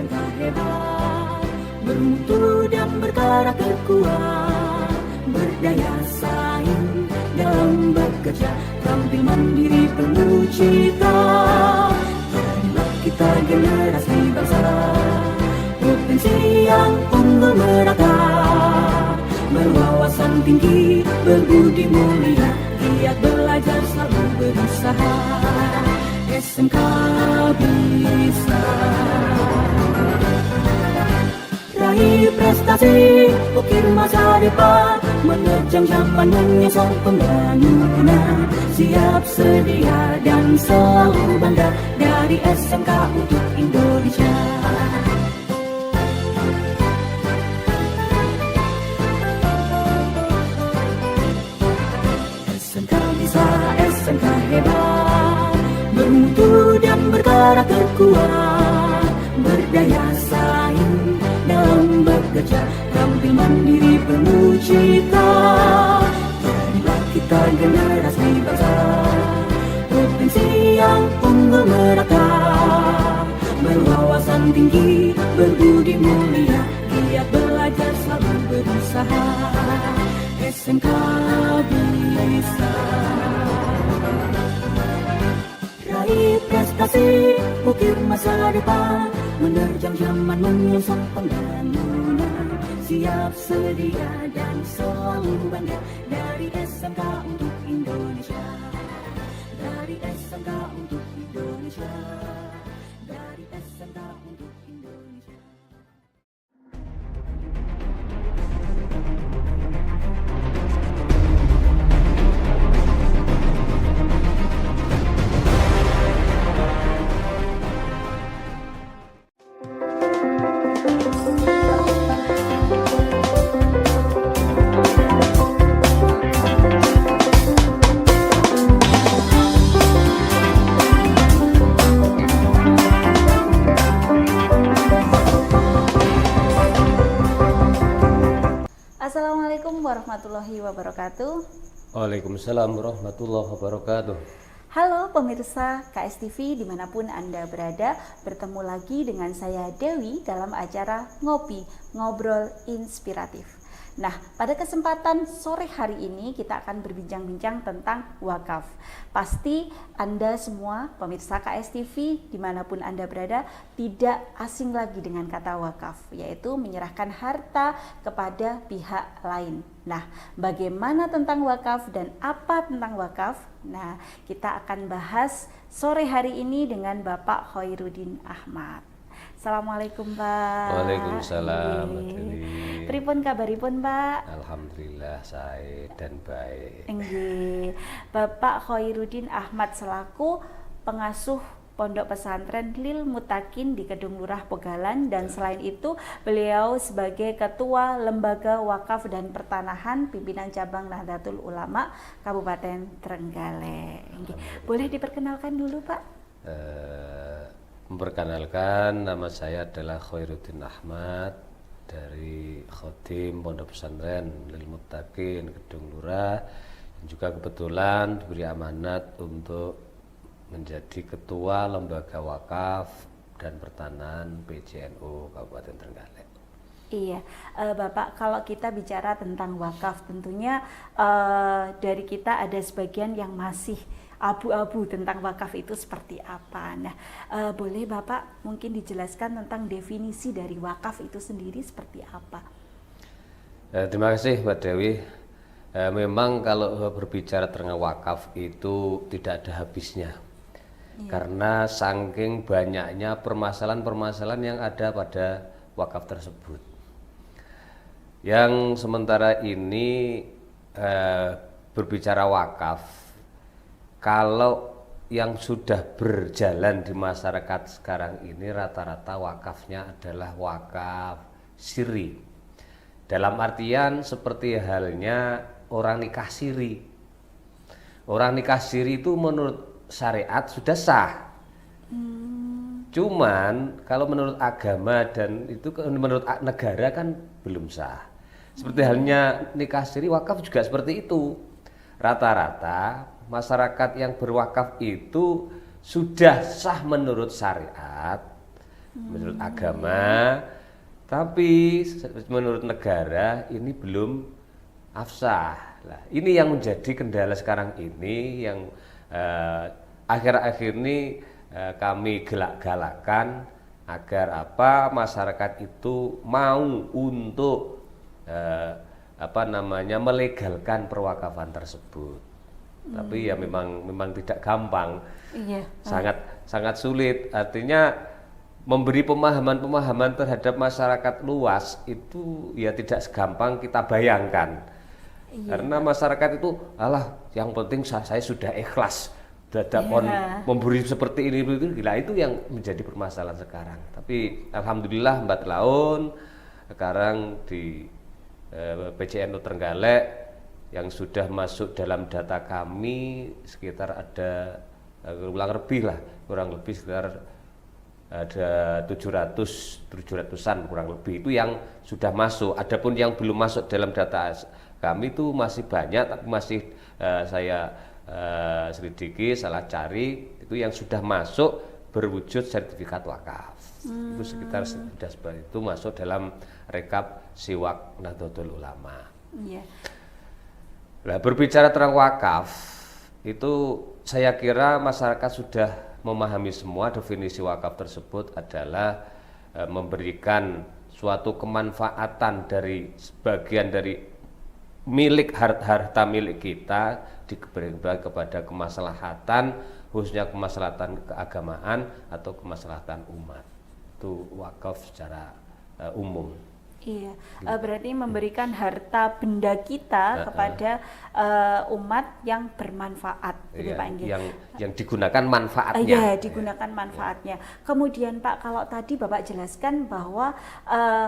SMK hebat, bermutu dan berkarakter kuat, berdaya saing dalam bekerja, tampil mandiri penuh cita. Jadilah kita generasi bangsa, potensi yang unggul merata, berwawasan tinggi, berbudi mulia, giat belajar selalu berusaha. SMK bisa raih prestasi, ukir masa depan, menerjang zaman menyongsong pembangunan. Siap sedia dan selalu bangga, dari SMK untuk Indonesia. SMK bisa, SMK hebat, bermutu dan berkarakter kuat, berdaya saing dalam bekerja, tampil mandiri penuh cita. Jadilah kita generasi bangsa, potensi yang unggul merata, berwawasan tinggi, berbudi mulia, giat belajar selalu berusaha. SMK bisa raih prestasi, ukir masa depan, menerjang zaman menyongsong pembangunan. Siap sedia dan selalu bangga, dari SMK untuk Indonesia. Dari SMK untuk Indonesia. Dari SMK untuk Indonesia. Assalamualaikum warahmatullahi wabarakatuh. Waalaikumsalam warahmatullahi wabarakatuh. Halo pemirsa KSTV dimanapun Anda berada, bertemu lagi dengan saya Dewi dalam acara Ngopi, Ngobrol Inspiratif. Nah, pada kesempatan sore hari ini kita akan berbincang-bincang tentang wakaf. Pasti Anda semua pemirsa KSTV dimanapun Anda berada tidak asing lagi dengan kata wakaf, yaitu menyerahkan harta kepada pihak lain. Nah, bagaimana tentang wakaf dan apa tentang wakaf? Nah, kita akan bahas sore hari ini dengan Bapak Khairuddin Ahmad. Assalamualaikum Pak. Waalaikumsalam. Pripun kabaripun Pak? Alhamdulillah saya dan baik. Nggih. Bapak Khairuddin Ahmad selaku pengasuh Pondok Pesantren Lil Mutakin di Kedung Lurah Pegalan, dan selain itu beliau sebagai Ketua Lembaga Wakaf dan Pertanahan Pimpinan Cabang Nahdlatul Ulama Kabupaten Trenggalek. Boleh diperkenalkan dulu Pak? Memperkenalkan, nama saya adalah Khairuddin Ahmad dari Khodim Pondok Pesantren Lil Mutakin Kedung Lurah, dan juga kebetulan diberi amanat untuk menjadi Ketua Lembaga Wakaf dan Pertanahan PJNU Kabupaten Trenggalek. Iya, Bapak, kalau kita bicara tentang wakaf, tentunya dari kita ada sebagian yang masih abu-abu tentang wakaf itu seperti apa. Nah, boleh Bapak mungkin dijelaskan tentang definisi dari wakaf itu sendiri seperti apa? Terima kasih Mbak Dewi. Memang kalau berbicara tentang wakaf itu tidak ada habisnya. Iya. Karena saking banyaknya permasalahan-permasalahan yang ada pada wakaf tersebut. Yang sementara ini berbicara wakaf, kalau yang sudah berjalan di masyarakat sekarang ini rata-rata wakafnya adalah wakaf siri. Dalam artian seperti halnya orang nikah siri. Orang nikah siri itu menurut syariat sudah sah. Cuman kalau menurut agama dan itu menurut negara kan belum sah. Seperti halnya nikah siri, wakaf juga seperti itu. Rata-rata masyarakat yang berwakaf itu sudah sah menurut syariat, menurut agama, tapi menurut negara ini belum afsah. Nah, ini yang menjadi kendala sekarang ini yang akhir-akhir ini kami galak-galakan agar masyarakat itu mau untuk melegalkan perwakafan tersebut. Tapi ya memang tidak gampang. Iya. Sangat sulit. Artinya memberi pemahaman terhadap masyarakat luas itu ya tidak segampang kita bayangkan. Iya. Karena masyarakat itu yang penting saya sudah ikhlas memberi seperti ini itu gila, itu yang menjadi permasalahan sekarang. Tapi alhamdulillah Mbak Laun sekarang di PCNU Trenggalek yang sudah masuk dalam data kami sekitar ada kurang lebih sekitar ada 700-an kurang lebih itu yang sudah masuk. Adapun yang belum masuk dalam data kami itu masih banyak, tapi masih saya selidiki, salah cari, itu yang sudah masuk berwujud sertifikat wakaf. Itu sekitar sudah seperti itu masuk dalam rekap Siwak Nahdlatul Ulama. Iya. Nah, berbicara tentang wakaf itu saya kira masyarakat sudah memahami semua. Definisi wakaf tersebut adalah memberikan suatu kemanfaatan dari sebagian dari milik harta milik kita diberikan kepada kemaslahatan, khususnya kemaslahatan keagamaan atau kemaslahatan umat. Itu wakaf secara umum. Iya, berarti memberikan harta benda kita kepada umat yang bermanfaat, gitu Iya, Pak Inggih. Yang digunakan manfaatnya. Iya, digunakan manfaatnya. Kemudian Pak, kalau tadi Bapak jelaskan bahwa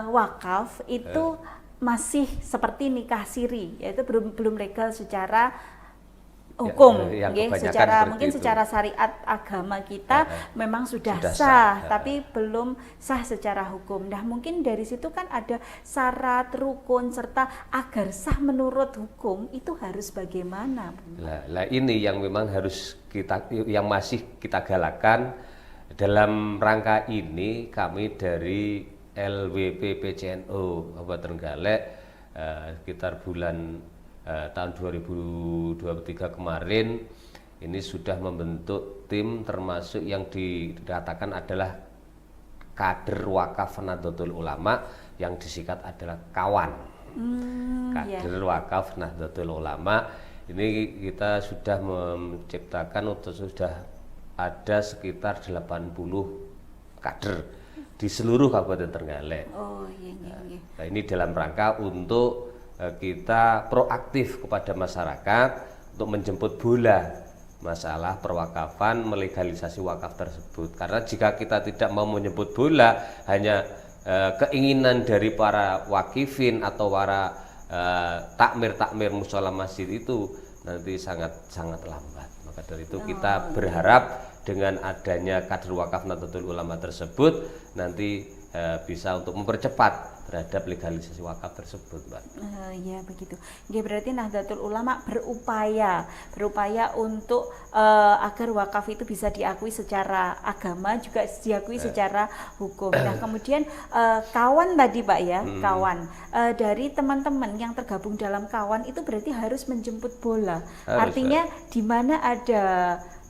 wakaf itu masih seperti nikah siri, yaitu belum legal secara hukum, secara syariat agama kita memang sudah sah, tapi belum sah secara hukum. Nah, mungkin dari situ kan ada syarat, rukun, serta agar sah menurut hukum itu harus bagaimana? Lah ini yang memang harus yang masih kita galakkan. Dalam rangka ini kami dari LWP PCNU Kabupaten Trenggalek sekitar bulan tahun 2023 kemarin ini sudah membentuk tim, termasuk yang dikatakan adalah kader wakaf Nahdlatul Ulama, yang disingkat adalah kawan. Kader wakaf Nahdlatul Ulama ini kita sudah menciptakan untuk sudah ada sekitar 80 kader di seluruh Kabupaten Trenggalek. Nah, ini dalam rangka untuk kita proaktif kepada masyarakat untuk menjemput bola masalah perwakafan, melegalisasi wakaf tersebut. Karena jika kita tidak mau menjemput bola, hanya keinginan dari para wakifin atau para takmir mushola masjid itu nanti sangat lambat. Maka dari itu kita berharap dengan adanya kader wakaf Nahdlatul Ulama tersebut nanti bisa untuk mempercepat terhadap legalisasi wakaf tersebut, Mbak. Ya begitu. Berarti Nahdlatul Ulama berupaya untuk agar wakaf itu bisa diakui secara agama, juga diakui secara hukum. Nah, kemudian kawan tadi Pak ya, kawan dari teman-teman yang tergabung dalam kawan itu berarti harus menjemput bola. Artinya di mana ada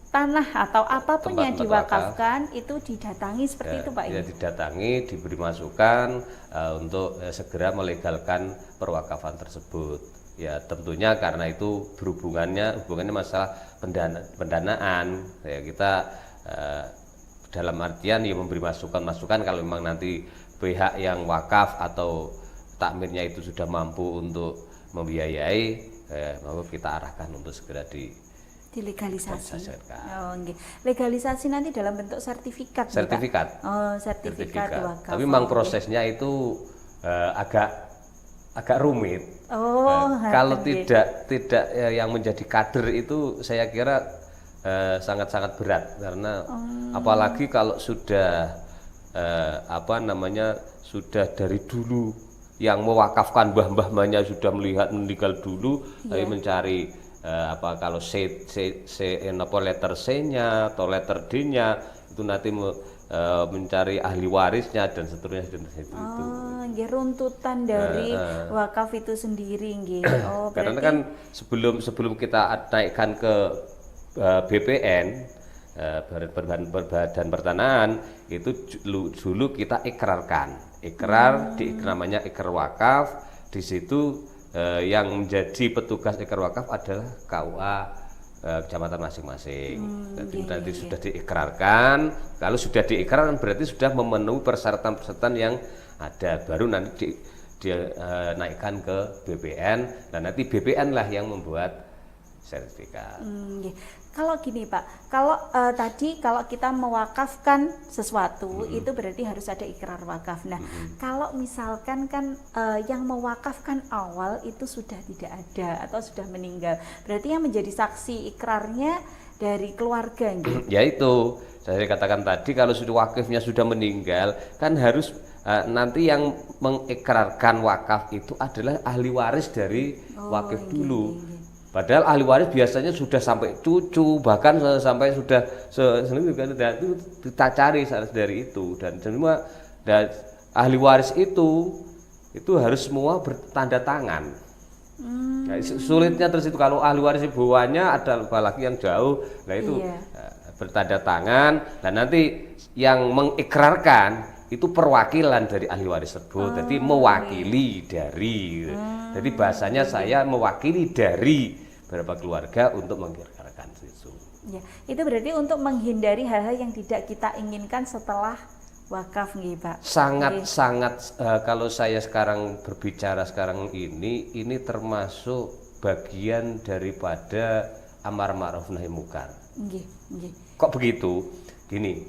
tanah atau apapun yang diwakafkan itu didatangi seperti itu Pak. Ya, didatangi, diberi masukan untuk segera melegalkan perwakafan tersebut. Ya tentunya karena itu hubungannya masalah pendanaan. Ya kita dalam artian ya memberi masukan kalau memang nanti pihak yang wakaf atau takmirnya itu sudah mampu untuk membiayai, maka kita arahkan untuk segera dilegalisasi. Legalisasi nanti dalam bentuk sertifikat. Sertifikat. Sertifikat wakaf. Tapi memang prosesnya itu agak rumit. Kalau tidak yang menjadi kader itu saya kira sangat-sangat berat, karena apalagi kalau sudah sudah dari dulu yang mewakafkan mbah-mbahnya sudah meninggal dulu, tapi mencari kalau letter C-nya atau letter D-nya itu nanti mencari ahli warisnya dan seterusnya dan itu. Oh, nggih, runtutan dari wakaf itu sendiri nggih. Oh, Karena berarti kan sebelum kita naikkan ke BPN, Badan Pertanahan, itu dulu kita ikrarkan. Namanya ikrar wakaf. Di situ yang menjadi petugas ikrar wakaf adalah KUA kecamatan masing-masing. Jadi nanti sudah diikrarkan. Kalau sudah diikrarkan berarti sudah memenuhi persyaratan-persyaratan yang ada. Baru nanti naikkan ke BPN. Dan nanti BPN lah yang membuat sertifikat. Nggih. Kalau gini Pak, kalau tadi kalau kita mewakafkan sesuatu itu berarti harus ada ikrar wakaf. Nah, kalau misalkan kan yang mewakafkan awal itu sudah tidak ada atau sudah meninggal, berarti yang menjadi saksi ikrarnya dari keluarga gitu. Ya itu, saya katakan tadi kalau sudah wakifnya sudah meninggal, kan harus nanti yang mengikrarkan wakaf itu adalah ahli waris dari wakif dulu. Padahal ahli waris biasanya sudah sampai cucu, bahkan sampai sudah itu kita cari dari itu, dan semua ahli waris itu harus semua bertanda tangan. Nah, sulitnya terus itu kalau ahli waris ibuannya ada apalagi yang jauh, nah itu bertanda tangan, dan nanti yang mengikrarkan itu perwakilan dari ahli waris tersebut, jadi mewakili dari, jadi bahasanya saya mewakili dari beberapa keluarga untuk mengikrarkan itu. Ya, itu berarti untuk menghindari hal-hal yang tidak kita inginkan setelah wakaf nggih Pak. Sangat kalau saya sekarang berbicara sekarang ini termasuk bagian daripada amar ma'ruf nahi munkar. Nggih. Kok begitu? Gini.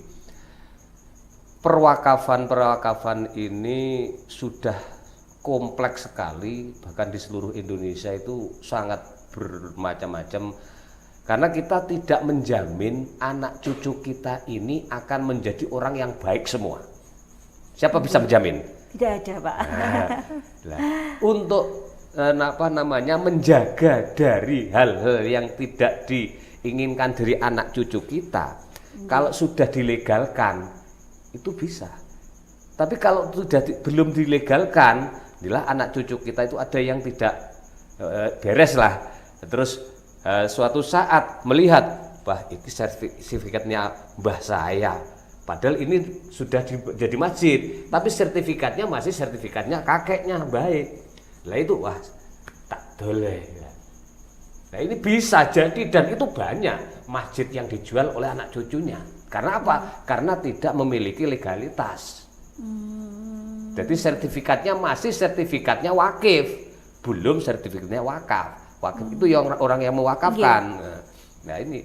Perwakafan ini sudah kompleks sekali, bahkan di seluruh Indonesia itu sangat bermacam-macam, karena kita tidak menjamin anak cucu kita ini akan menjadi orang yang baik semua. Siapa bisa menjamin? Tidak ada Pak. Untuk menjaga dari hal-hal yang tidak diinginkan dari anak cucu kita, kalau sudah dilegalkan itu bisa. Tapi kalau sudah belum dilegalkan, inilah anak cucu kita itu ada yang tidak beres lah. Terus suatu saat melihat, bah ini sertifikatnya mbah saya, padahal ini sudah jadi masjid, tapi sertifikatnya masih sertifikatnya kakeknya baik. Lah itu wah tak boleh. Nah ini bisa jadi, dan itu banyak masjid yang dijual oleh anak cucunya. Karena apa? Karena tidak memiliki legalitas. Jadi sertifikatnya masih sertifikatnya wakif, belum sertifikatnya wakaf. Wakif itu yang orang yang mewakafkan. Nah ini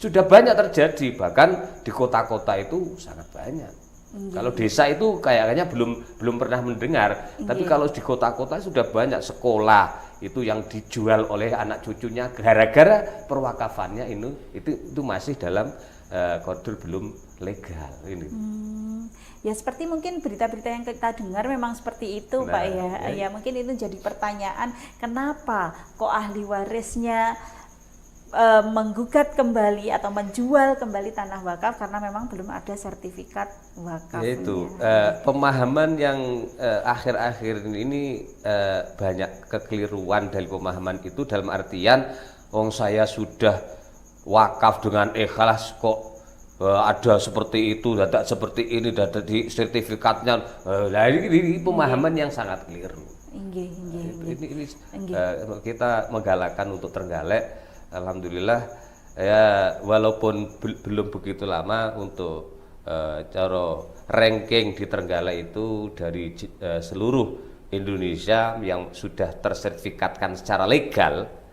sudah banyak terjadi, bahkan di kota-kota itu sangat banyak. Kalau desa itu kayaknya belum pernah mendengar, tapi kalau di kota-kota sudah banyak sekolah itu yang dijual oleh anak cucunya gara-gara perwakafannya itu masih dalam koridor belum legal ini. Ya seperti mungkin berita-berita yang kita dengar memang seperti itu Pak ya. Ya mungkin itu jadi pertanyaan, kenapa kok ahli warisnya menggugat kembali atau menjual kembali tanah wakaf karena memang belum ada sertifikat wakaf. Yaitu pemahaman yang akhir-akhir ini banyak kekeliruan dari pemahaman itu, dalam artian saya sudah wakaf dengan ikhlas kok ada seperti itu, tidak seperti ini, data di sertifikatnya. Nah ini pemahaman yang sangat keliru. Ini kita menggalakkan untuk Trenggalek. Alhamdulillah ya, walaupun belum begitu lama untuk cara ranking di Trenggalek itu dari seluruh Indonesia yang sudah tersertifikatkan secara legal.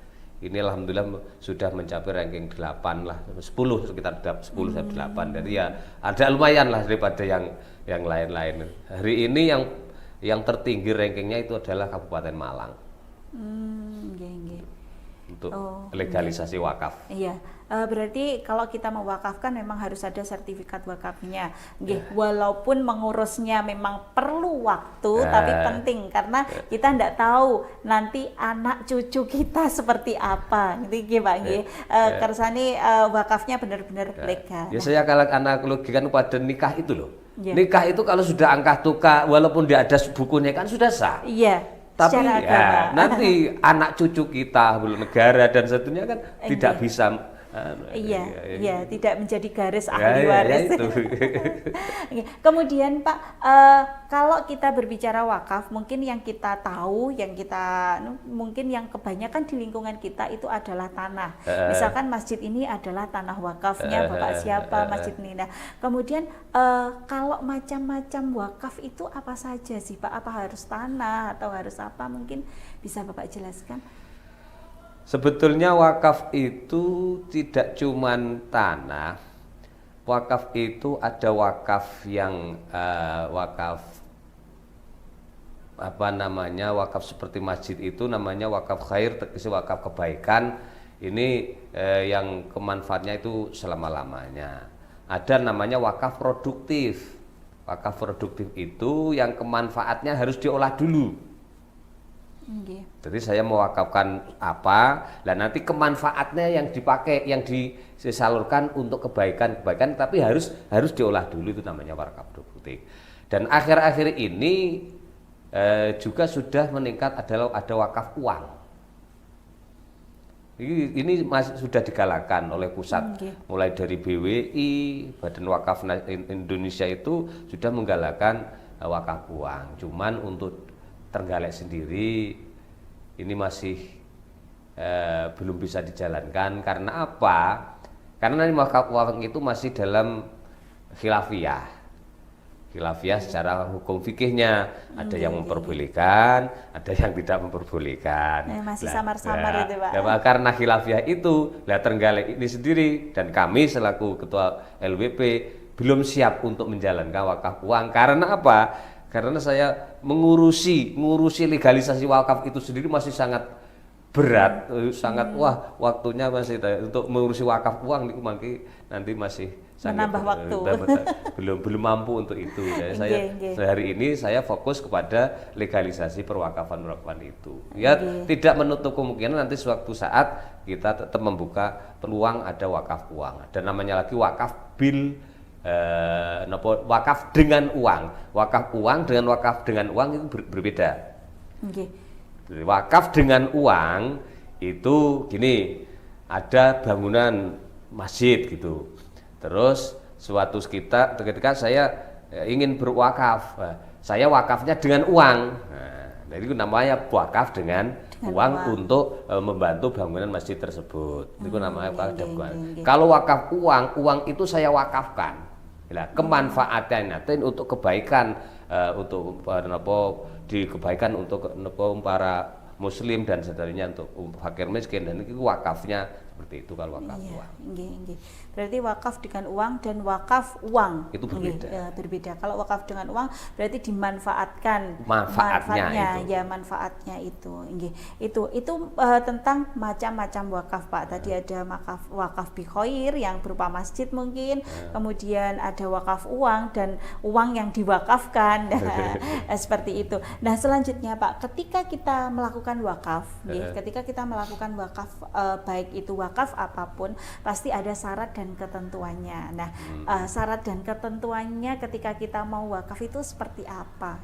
Ini alhamdulillah sudah mencapai ranking 8 lah, 10 sekitar 10 sampai 8. Jadi ya ada lumayan lah daripada yang lain-lain. Hari ini yang tertinggi rankingnya itu adalah Kabupaten Malang. untuk Oh, legalisasi wakaf. Iya, berarti kalau kita mewakafkan memang harus ada sertifikat wakafnya. Nggih, walaupun mengurusnya memang perlu waktu, tapi penting karena kita tidak tahu nanti anak cucu kita seperti apa. Gitu nggih, Pak nggih. Kersane wakafnya benar-benar legal. Ya saya kalau analogikan pada nikah itu loh. Ya. Nikah itu kalau sudah angkah tukah, walaupun tidak ada bukunya kan sudah sah. Iya. Tapi secara ya, agama. nanti anak cucu kita, negara dan seterusnya kan tidak bisa. Iya, tidak menjadi garis Ya, ahli ya, waris. ya itu. Kemudian Pak, kalau kita berbicara wakaf, mungkin yang kita tahu, mungkin yang kebanyakan di lingkungan kita itu adalah tanah. Misalkan masjid ini adalah tanah wakafnya Bapak siapa, masjid ini. Nah, kemudian kalau macam-macam wakaf itu apa saja sih Pak? Apa harus tanah atau harus apa? Mungkin bisa Bapak jelaskan. Sebetulnya wakaf itu tidak cuman tanah. Wakaf itu ada wakaf yang wakaf wakaf seperti masjid itu namanya wakaf khair, wakaf kebaikan. Ini yang kemanfaatnya itu selama-lamanya. Ada namanya wakaf produktif. Wakaf produktif itu yang kemanfaatnya harus diolah dulu. Jadi saya mewakafkan apa, dan nanti kemanfaatnya yang dipakai, yang disalurkan untuk kebaikan, tapi harus diolah dulu, itu namanya wakaf produktif. Dan akhir-akhir ini juga sudah meningkat ada wakaf uang. Ini masih sudah digalakkan oleh pusat, mulai dari BWI, Badan Wakaf Indonesia itu sudah menggalakkan wakaf uang. Cuman untuk Trenggalek sendiri ini masih belum bisa dijalankan. Karena apa? Karena wakaf uang itu masih dalam khilafiyah secara hukum fikihnya. Ada yang memperbolehkan, ada yang tidak memperbolehkan. Masih samar-samar itu Pak. Karena khilafiyah itu, Trenggalek ini sendiri dan kami selaku ketua LWP belum siap untuk menjalankan wakaf uang. Karena apa? Karena saya mengurusi legalisasi wakaf itu sendiri masih sangat berat, waktunya masih untuk mengurusi wakaf uang nanti masih menambah waktu. belum mampu untuk itu. Jadi sehari ini saya fokus kepada legalisasi perwakafan itu. Ya, tidak menutup kemungkinan nanti suatu saat kita tetap membuka peluang ada wakaf uang. Ada namanya lagi wakaf bil. Wakaf dengan uang. Wakaf uang dengan wakaf dengan uang itu berbeda. Wakaf dengan uang itu gini, ada bangunan masjid gitu. Terus ketika saya ingin berwakaf, saya wakafnya dengan uang. Nah, itu namanya wakaf dengan uang untuk membantu bangunan masjid tersebut. Itu namanya wakaf dengan uang. Kalau wakaf uang itu saya wakafkan. Kemanfaatannya untuk kebaikan, untuk kebaikan untuk para muslim dan seterusnya, untuk fakir miskin, dan itu wakafnya seperti itu kalau wakaf uang. Berarti wakaf dengan uang dan wakaf uang itu berbeda. Berbeda. Kalau wakaf dengan uang berarti dimanfaatkan manfaatnya itu. Itu tentang macam-macam wakaf Pak. Tadi ada wakaf bi khair yang berupa masjid mungkin, kemudian ada wakaf uang dan uang yang diwakafkan. Seperti itu. Nah, selanjutnya Pak, ketika kita melakukan wakaf, baik itu wakaf apapun pasti ada syarat dan ketentuannya. Nah, syarat dan ketentuannya ketika kita mau wakaf itu seperti apa?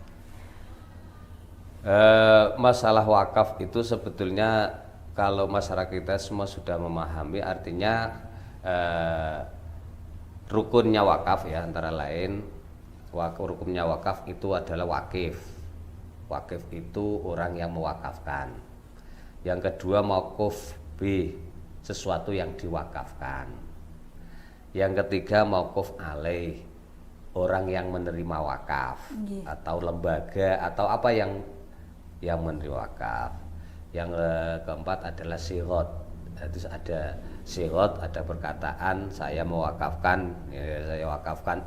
Masalah wakaf itu sebetulnya kalau masyarakat kita semua sudah memahami, artinya rukunnya wakaf ya, antara lain rukunnya wakaf itu adalah wakif. Wakif itu orang yang mewakafkan. Yang kedua mauquf B, sesuatu yang diwakafkan. Yang ketiga mauquf alaih, orang yang menerima wakaf, atau lembaga atau apa yang menerima wakaf. Yang keempat adalah sirot. Itu ada sirot, ada perkataan saya mewakafkan, saya wakafkan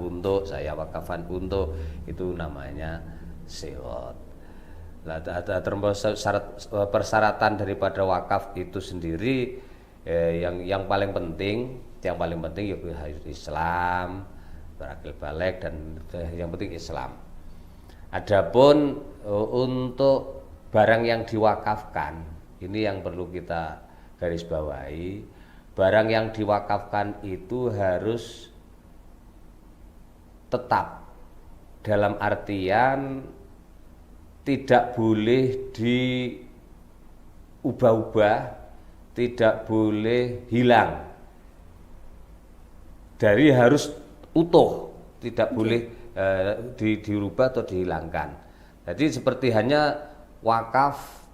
untuk, itu namanya sirot. Termasuk persyaratan daripada wakaf itu sendiri, yang paling penting ya harus Islam, berakil balik, dan yang penting Islam. Adapun untuk barang yang diwakafkan, ini yang perlu kita garis bawahi. Barang yang diwakafkan itu harus tetap, dalam artian tidak boleh diubah-ubah, tidak boleh hilang. Dari harus utuh, tidak boleh dirubah atau dihilangkan. Jadi seperti hanya wakaf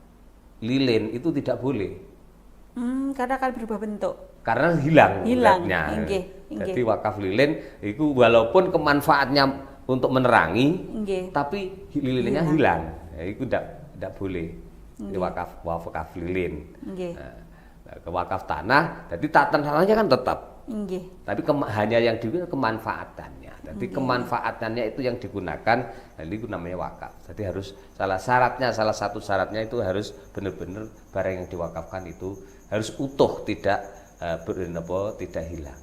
lilin itu tidak boleh. Karena akan berubah bentuk. Karena hilang. Inggih. Jadi wakaf lilin itu walaupun kemanfaatnya untuk menerangi, tapi lilinnya hilang. Ya, itu tidak boleh. Di wakaf lilin. Ke wakaf tanah, jadi tanahnya kan tetap. Tapi hanya yang digunakan kemanfaatannya. Jadi kemanfaatannya itu yang digunakan, jadi itu namanya wakaf. Jadi harus salah satu syaratnya itu harus benar-benar barang yang diwakafkan itu harus utuh, tidak tidak hilang.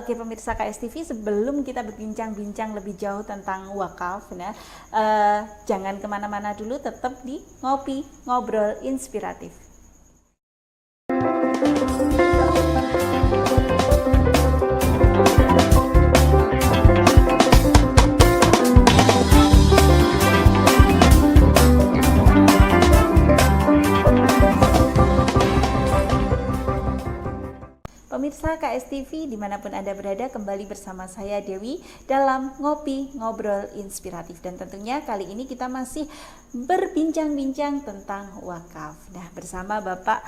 Oke, pemirsa KSTV, sebelum kita berbincang-bincang lebih jauh tentang wakaf, jangan kemana-mana dulu, tetap di Ngopi Ngobrol Inspiratif. Pemirsa KSTV dimanapun Anda berada, kembali bersama saya Dewi dalam Ngopi Ngobrol Inspiratif. Dan tentunya kali ini kita masih berbincang-bincang tentang wakaf. Nah, bersama Bapak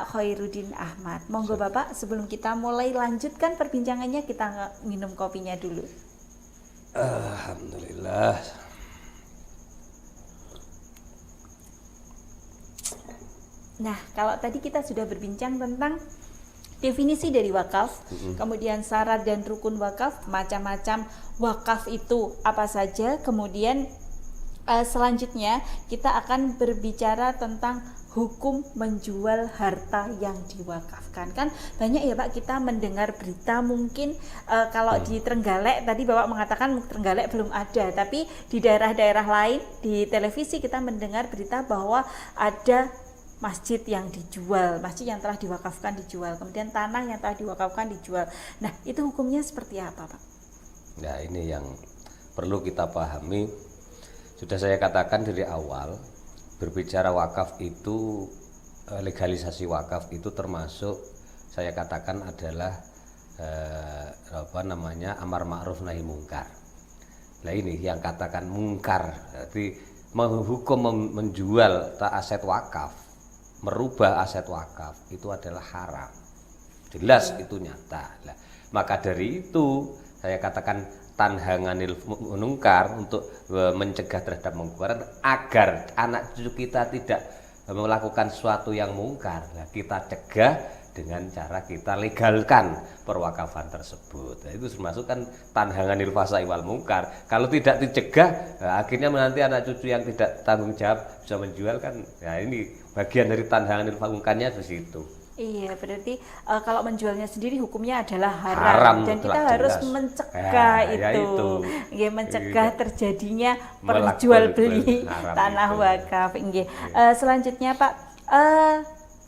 Khairuddin Ahmad. Monggo Bapak, sebelum kita mulai lanjutkan perbincangannya, kita minum kopinya dulu. Alhamdulillah. Nah, kalau tadi kita sudah berbincang tentang definisi dari wakaf, kemudian syarat dan rukun wakaf, macam-macam wakaf itu apa saja, kemudian selanjutnya kita akan berbicara tentang hukum menjual harta yang diwakafkan. Kan banyak ya Pak, kita mendengar berita mungkin kalau di Trenggalek, tadi Bapak mengatakan Trenggalek belum ada, tapi di daerah-daerah lain di televisi kita mendengar berita bahwa ada masjid yang dijual, masjid yang telah diwakafkan dijual, kemudian tanah yang telah diwakafkan dijual. Nah, itu hukumnya seperti apa, Pak? Nah, ini yang perlu kita pahami. Sudah saya katakan dari awal, berbicara wakaf itu, legalisasi wakaf itu termasuk saya katakan adalah amar ma'ruf nahi mungkar. Nah, ini yang katakan mungkar, jadi menghukum menjual aset wakaf, merubah aset wakaf itu adalah haram, jelas itu nyata. Nah, maka dari itu saya katakan tanhanganil munkar, untuk mencegah terhadap mungkaran agar anak cucu kita tidak melakukan sesuatu yang mungkar. Nah, kita cegah dengan cara kita legalkan perwakafan tersebut. Nah, itu termasuk kan tanhanganil fasai wal mungkar. Kalau tidak dicegah, akhirnya nanti anak cucu yang tidak tanggung jawab bisa menjual kan. Nah, ini bagian dari tanhanganil mungkarnya di situ. Iya, berarti kalau menjualnya sendiri hukumnya adalah haram dan kita harus mencegah mencegah terjadinya perjual beli tanah wakaf. Selanjutnya Pak,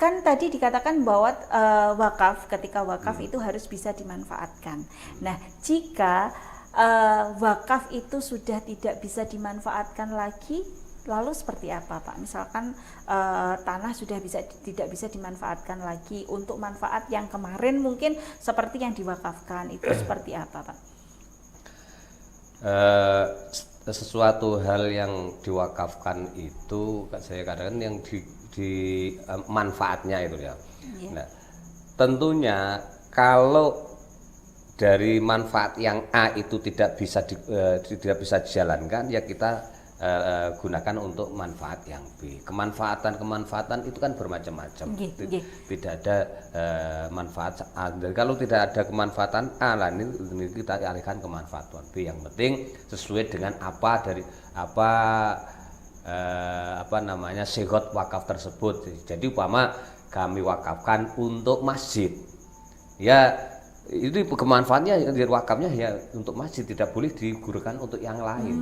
kan tadi dikatakan bahwa ketika wakaf itu harus bisa dimanfaatkan. Nah, jika wakaf itu sudah tidak bisa dimanfaatkan lagi, lalu seperti apa Pak? Misalkan tanah sudah tidak bisa dimanfaatkan lagi untuk manfaat yang kemarin mungkin seperti yang diwakafkan, itu seperti apa Pak? Sesuatu hal yang diwakafkan itu saya katakan yang di manfaatnya itu ya. Nah, tentunya kalau dari manfaat yang A itu tidak bisa dijalankan, ya kita gunakan untuk manfaat yang B. Kemanfaatan itu kan bermacam-macam. Tidak ada manfaat A. Dan kalau tidak ada kemanfaatan A, lah ini kita alihkan ke manfaat B. Yang penting sesuai dengan sigot wakaf tersebut. Jadi umpama kami wakafkan untuk masjid, ya itu kemanfaatannya wakafnya ya untuk masjid, tidak boleh digunakan untuk yang lain.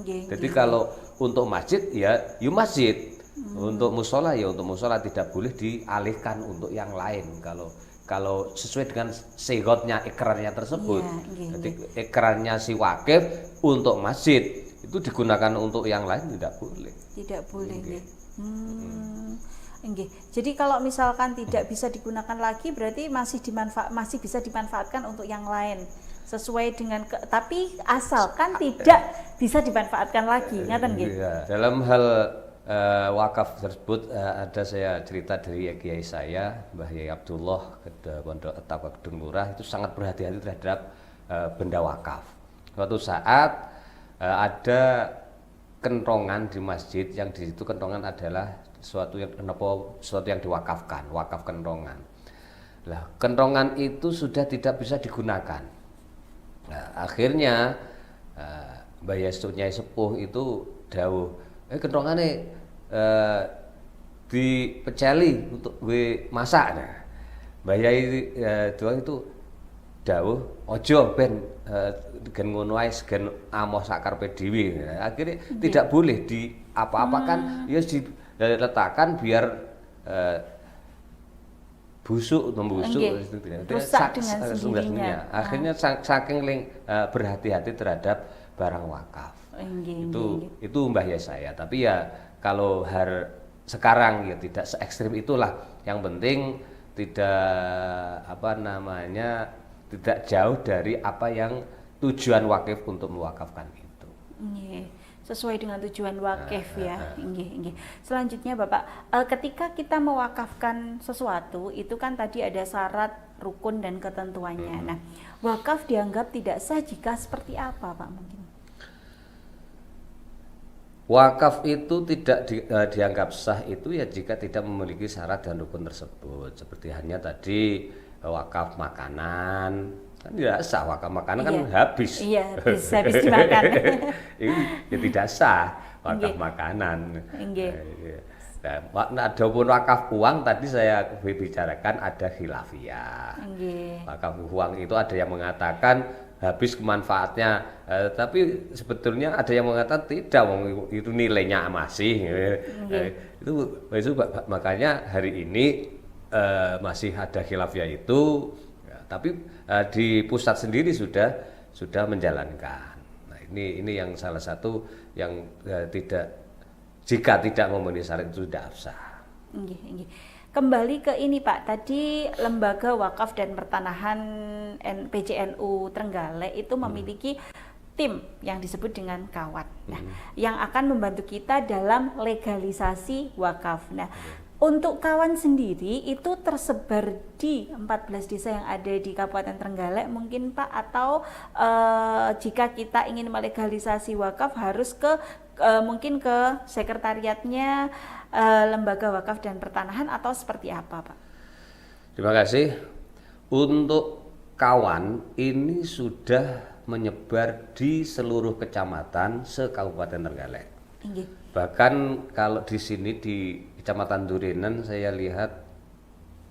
Jadi kalau untuk masjid ya masjid, untuk musola ya untuk musola, tidak boleh dialihkan untuk yang lain. Kalau sesuai dengan sigotnya ikrarnya tersebut, jadi ikrarnya si wakif untuk masjid itu digunakan untuk yang lain tidak boleh. Tidak boleh. Jadi kalau misalkan tidak bisa digunakan lagi, berarti masih bisa dimanfaatkan untuk yang lain sesuai dengan tapi asalkan tidak bisa dimanfaatkan lagi, ngaten nggih. Dalam hal wakaf tersebut ada saya cerita dari kiai saya, Mbah Yai Abdullah Pondok Tawa Gedung Murah, itu sangat berhati-hati terhadap benda wakaf. Suatu saat ada kentongan di masjid, yang di situ kentongan adalah sesuatu yang diwakafkan, wakaf kentongan. Lah, kentongan itu sudah tidak bisa digunakan. Nah, akhirnya Mbah Nyai Sepuh itu dawuh, kentongannya dipeceli untuk gue masak. Nah, Mbah Yai itu dawuh, ojo ben gen ngono ae gen amos sakarpe dhewe. Akhirnya tidak boleh di apa-apakan, ya diletakkan biar membusuk, rusak dengan sendirinya. Akhirnya saking berhati-hati terhadap barang wakaf. Itu Mbah Yai saya. Tapi ya kalau sekarang ya tidak se ekstrim itulah. Yang penting tidak tidak jauh dari apa yang tujuan wakif untuk mewakafkan itu. Sesuai dengan tujuan wakif ya. Selanjutnya Bapak, ketika kita mewakafkan sesuatu itu kan tadi ada syarat, rukun dan ketentuannya. Nah, wakaf dianggap tidak sah jika seperti apa, Pak mungkin? Wakaf itu tidak dianggap sah itu ya jika tidak memiliki syarat dan rukun tersebut. Seperti hanya tadi wakaf makanan, kan tidak sah. Wakaf makanan kan habis. Iya, habis dimakan. Ya tidak sah wakaf makanan. Nah, adapun wakaf uang tadi saya bicarakan ada khilafiyah. Wakaf uang itu ada yang mengatakan habis kemanfaatnya, tapi sebetulnya ada yang mengatakan tidak, itu nilainya masih. Itu makanya hari ini masih ada khilafiyah itu. Tapi di pusat sendiri sudah menjalankan. Nah, ini yang salah satu yang jika tidak memenuhi syarat itu tidak sah. Kembali ke ini Pak, tadi Lembaga Wakaf dan Pertanahan PJNU Trenggalek itu memiliki tim yang disebut dengan Kawat. Nah, yang akan membantu kita dalam legalisasi wakaf. Nah, untuk kawan sendiri itu tersebar di 14 desa yang ada di Kabupaten Trenggalek mungkin Pak, atau jika kita ingin melegalisasi wakaf harus mungkin ke sekretariatnya Lembaga Wakaf dan Pertanahan atau seperti apa Pak? Terima kasih. Untuk kawan ini sudah menyebar di seluruh kecamatan se-Kabupaten Trenggalek. Bahkan kalau di sini di Kecamatan Durinan saya lihat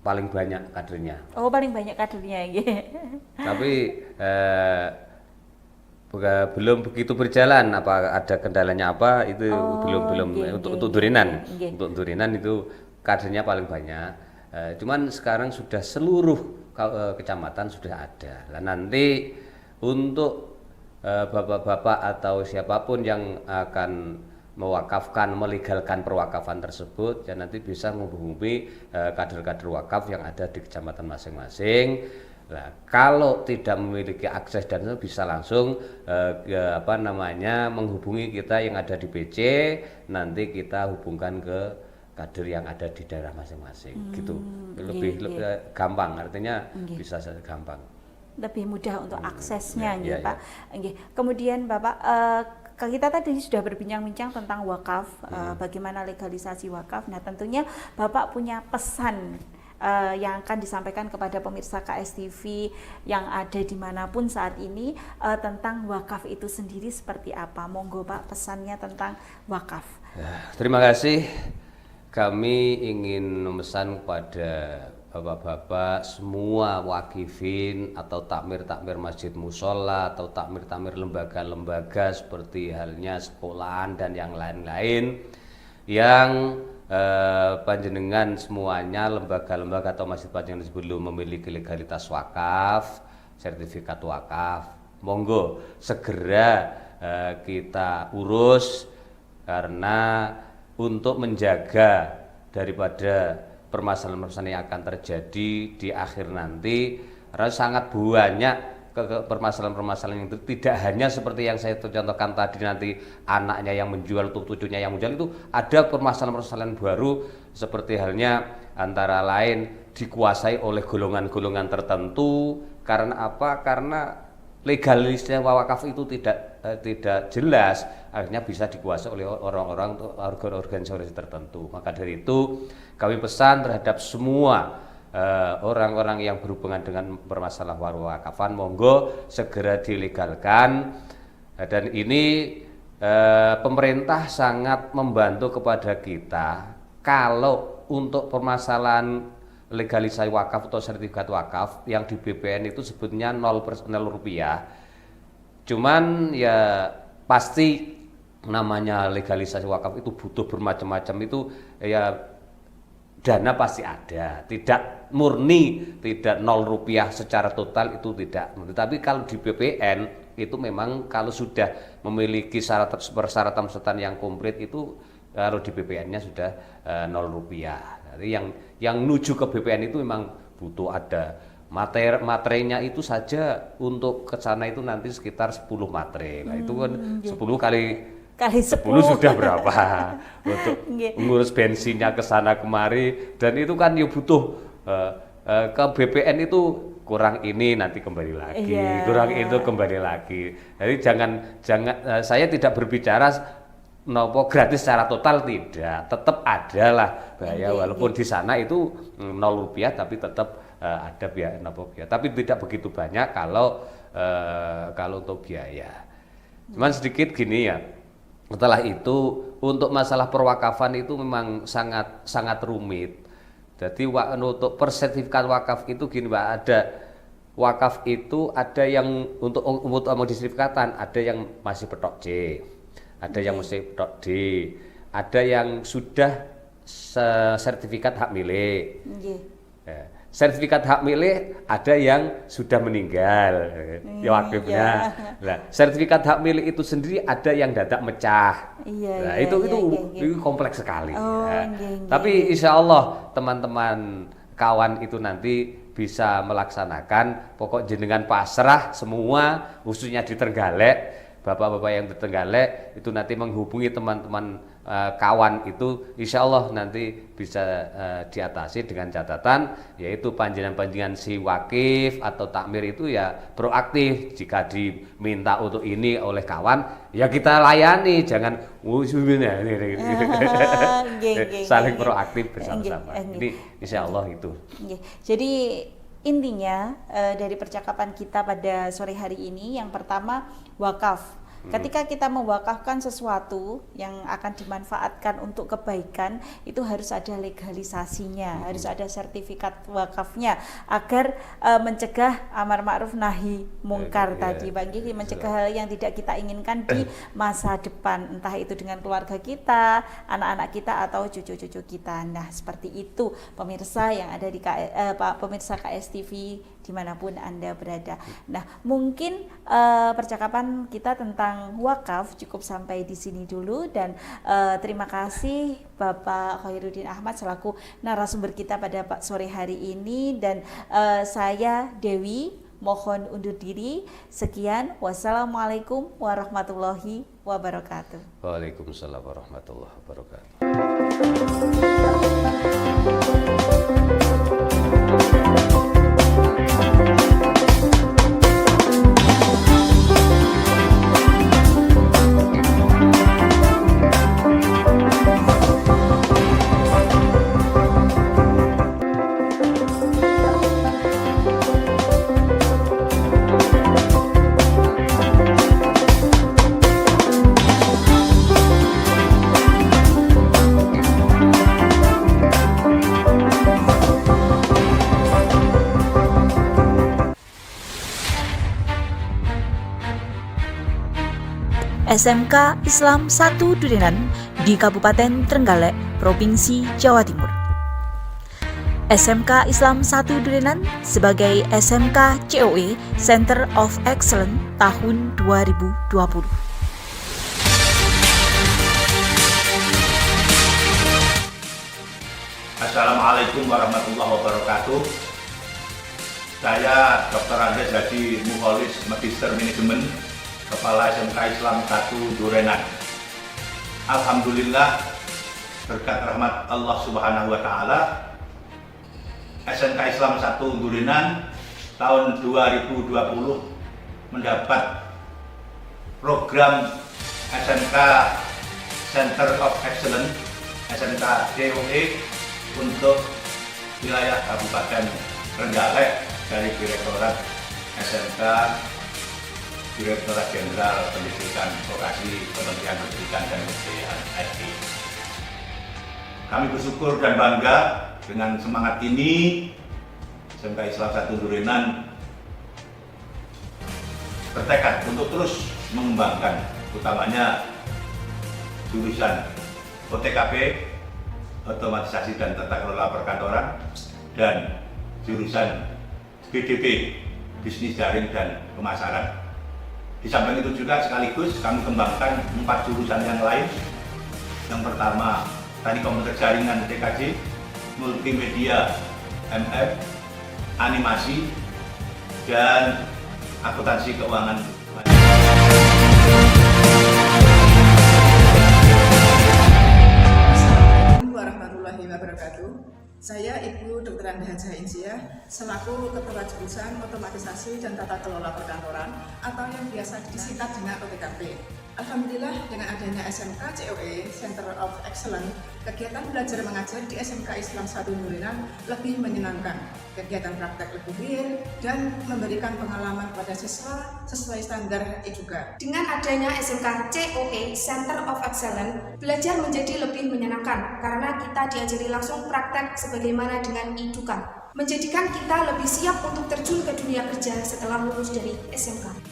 paling banyak kadernya. Oh, paling banyak kadernya, Tapi belum begitu berjalan. Apa ada kendalanya apa itu belum untuk Durinan. Untuk Durinan itu kadernya paling banyak. Cuman sekarang sudah seluruh kecamatan sudah ada. Nah, nanti untuk bapak-bapak atau siapapun yang akan mewakafkan, melegalkan perwakafan tersebut, ya nanti bisa menghubungi kader-kader wakaf yang ada di kecamatan masing-masing. Nah, kalau tidak memiliki akses dan bisa langsung menghubungi kita yang ada di PC, nanti kita hubungkan ke kader yang ada di daerah masing-masing. Gitu. Lebih gampang, artinya bisa gampang. Lebih mudah untuk aksesnya, Pak. Kemudian Bapak, kita tadi sudah berbincang-bincang tentang wakaf, bagaimana legalisasi wakaf. Nah, tentunya Bapak punya pesan yang akan disampaikan kepada pemirsa KSTV yang ada dimanapun saat ini tentang wakaf itu sendiri seperti apa. Monggo Pak, pesannya tentang wakaf. Terima kasih. Kami ingin memesan kepada bapak-bapak semua wakifin atau takmir-takmir masjid musola atau takmir-takmir lembaga-lembaga seperti halnya sekolahan dan yang lain-lain yang panjenengan semuanya lembaga-lembaga atau masjid panjenengan belum memiliki legalitas wakaf, sertifikat wakaf, monggo segera kita urus karena untuk menjaga daripada permasalahan-permasalahan yang akan terjadi di akhir nanti, karena sangat banyak permasalahan-permasalahan itu tidak hanya seperti yang saya contohkan tadi, nanti anaknya yang menjual atau cucunya yang menjual, itu ada permasalahan-permasalahan baru seperti halnya antara lain dikuasai oleh golongan-golongan tertentu. Karena apa? Karena legalisnya wakaf itu tidak jelas, akhirnya bisa dikuasai oleh orang-orang atau organisasi tertentu. Maka dari itu kami pesan terhadap semua orang-orang yang berhubungan dengan permasalahan wakafan, monggo segera dilegalkan. Dan ini pemerintah sangat membantu kepada kita kalau untuk permasalahan legalisasi wakaf atau sertifikat wakaf yang di BPN itu sebetulnya 0 rupiah. Cuman ya pasti namanya legalisasi wakaf itu butuh bermacam-macam, itu ya dana pasti ada, tidak murni, tidak 0 rupiah secara total, itu tidak. Tapi kalau di BPN itu memang kalau sudah memiliki persyaratan yang komplit itu kalau di BPN-nya sudah 0 rupiah. Jadi yang menuju ke BPN itu memang butuh ada materinya itu saja untuk ke sana itu nanti sekitar 10 materai. Nah, itu kan 10 kali 10 sudah berapa untuk mengurus bensinnya ke sana kemari, dan itu kan ya butuh ke BPN itu kurang ini nanti kembali lagi, kurang itu kembali lagi. Jadi jangan saya tidak berbicara nopo gratis secara total, tidak, tetap ada lah biaya walaupun di sana itu 0 rupiah tapi tetap ada biaya nopo biaya, tapi tidak begitu banyak kalau untuk biaya. Cuman sedikit gini ya, setelah itu untuk masalah perwakafan itu memang sangat rumit. Jadi untuk persertifikat wakaf itu gini Pak, ada wakaf itu ada yang untuk sertifikatan, ada yang masih petok C, ada yang masih petok D, ada yang sudah sertifikat hak milik. Sertifikat hak milik ada yang sudah meninggal, ya wakifnya. Nah, sertifikat hak milik itu sendiri ada yang dadak mecah. Nah, itu kompleks sekali. Tapi insya Allah teman-teman kawan itu nanti bisa melaksanakan, pokok jenengan pasrah semua, khususnya di Trenggalek. Bapak-bapak yang di Trenggalek itu nanti menghubungi teman-teman kawan itu, insya Allah nanti bisa diatasi dengan catatan, yaitu panjenengan si wakif atau takmir itu ya proaktif. Jika diminta untuk ini oleh kawan, ya kita layani, jangan saling proaktif bersama-sama. Ini insya Allah itu. Jadi intinya dari percakapan kita pada sore hari ini, yang pertama wakaf. Ketika kita mewakafkan sesuatu yang akan dimanfaatkan untuk kebaikan, itu harus ada legalisasinya, harus ada sertifikat wakafnya agar mencegah amar ma'ruf nahi mungkar tadi, Bang Gigi, mencegah hal yang tidak kita inginkan di masa depan, entah itu dengan keluarga kita, anak-anak kita atau cucu-cucu kita. Nah, seperti itu pemirsa yang ada di pemirsa KSTV dimanapun Anda berada. Nah, mungkin percakapan kita tentang wakaf cukup sampai di sini dulu, dan terima kasih Bapak Khairuddin Ahmad selaku narasumber kita pada sore hari ini, dan saya Dewi mohon undur diri. Sekian, wassalamualaikum warahmatullahi wabarakatuh. Waalaikumsalam warahmatullahi wabarakatuh. SMK Islam 1 Durenan di Kabupaten Trenggalek, Provinsi Jawa Timur. SMK Islam 1 Durenan sebagai SMK COE Center of Excellence tahun 2020. Assalamualaikum warahmatullahi wabarakatuh. Saya Dr. Andes Hadi Muholis, Magister Manajemen, Kepala SMK Islam 1 Durenan. Alhamdulillah, berkat rahmat Allah Subhanahu wa Ta'ala, SMK Islam 1 Durenan tahun 2020 mendapat program SMK Center of Excellence SMK COE untuk wilayah Kabupaten Trenggalek dari Direktorat SMK Direktorat Jenderal Pendidikan Vokasi Kementerian Pendidikan dan Kebudayaan RI. Kami bersyukur dan bangga dengan semangat ini. SMK Islam 1 Durenan bertekad untuk terus mengembangkan utamanya jurusan OTKP, otomatisasi dan tata kelola perkantoran, dan jurusan BDP, bisnis daring dan pemasaran. Di samping itu juga sekaligus kami kembangkan 4 jurusan yang lain. Yang pertama, teknik komputer jaringan TKJ, multimedia MF, animasi, dan akuntansi keuangan. Assalamualaikum warahmatullahi wabarakatuh. Saya Ibu Dr. Anda Haja Insiah, selaku Ketua Jurusan Otomatisasi dan Tata Kelola Perkantoran atau yang biasa disingkat dengan OTKP. Alhamdulillah, dengan adanya SMK COE Center of Excellence, kegiatan belajar mengajar di SMK Islam 1 Durenan lebih menyenangkan. Kegiatan praktek lebih real dan memberikan pengalaman pada siswa sesuai standar EDUKA. Dengan adanya SMK COE Center of Excellence, belajar menjadi lebih menyenangkan karena kita diajari langsung praktek sebagaimana dengan EDUKA, menjadikan kita lebih siap untuk terjun ke dunia kerja setelah lulus dari SMK.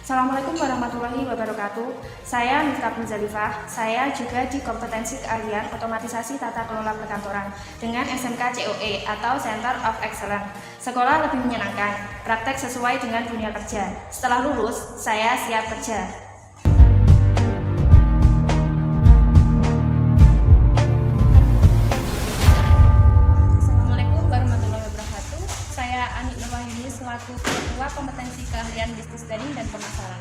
Assalamualaikum warahmatullahi wabarakatuh. Saya Miftah Zalifah. Saya juga di kompetensi keahlian otomatisasi tata kelola perkantoran dengan SMK COE atau Center of Excellence. Sekolah lebih menyenangkan, praktek sesuai dengan dunia kerja. Setelah lulus, saya siap kerja. Assalamualaikum warahmatullahi wabarakatuh. Saya Anik Nurwahini selaku Ketua Kompetensi Keahlian Bisnis Daring dan Pemasaran.